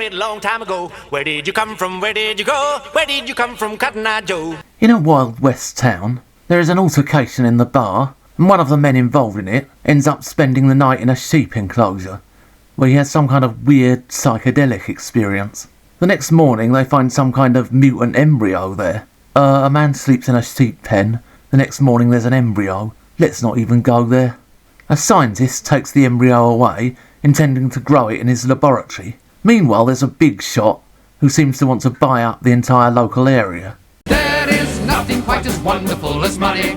away a long time ago. Where did you come from? Where did you go? Where did you come from, Cotton Eye Joe? In a Wild West town, there is an altercation in the bar, and one of the men involved in it ends up spending the night in a sheep enclosure, where he has some kind of weird psychedelic experience. The next morning they find some kind of mutant embryo there. A man sleeps in a sheep pen, the next morning there's an embryo. Let's not even go there. A scientist takes the embryo away, intending to grow it in his laboratory. Meanwhile, there's a big shot who seems to want to buy up the entire local area. There is nothing quite as wonderful as money.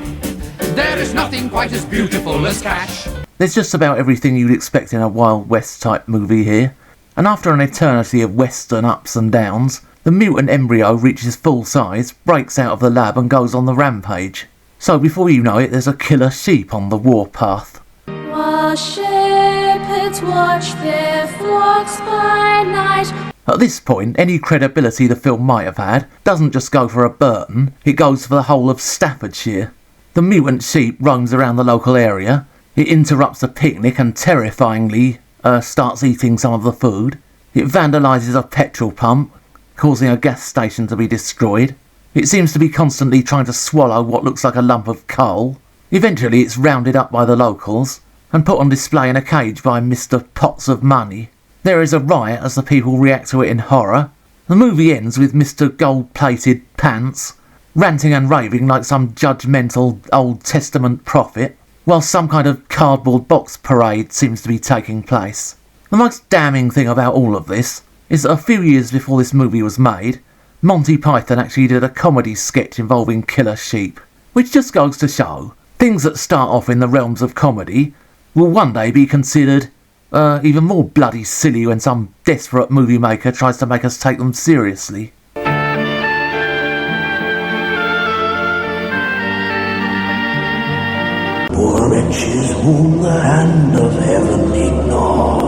There is nothing quite as beautiful as cash. There's just about everything you'd expect in a Wild West type movie here. And after an eternity of western ups and downs, the mutant embryo reaches full size, breaks out of the lab and goes on the rampage. So before you know it, there's a killer sheep on the warpath. While shepherds watch their flocks by night. At this point, any credibility the film might have had doesn't just go for a Burton, it goes for the whole of Staffordshire. The mutant sheep roams around the local area, it interrupts a picnic and terrifyingly starts eating some of the food. It vandalises a petrol pump, causing a gas station to be destroyed. It seems to be constantly trying to swallow what looks like a lump of coal. Eventually it's rounded up by the locals and put on display in a cage by Mr. Pots of Money. There is a riot as the people react to it in horror. The movie ends with Mr. Gold-Plated Pants ranting and raving like some judgmental Old Testament prophet, while some kind of cardboard box parade seems to be taking place. The most damning thing about all of this is that a few years before this movie was made, Monty Python actually did a comedy sketch involving killer sheep, which just goes to show things that start off in the realms of comedy will one day be considered even more bloody silly when some desperate movie maker tries to make us take them seriously. Poor wretches whom the hand of heaven did not.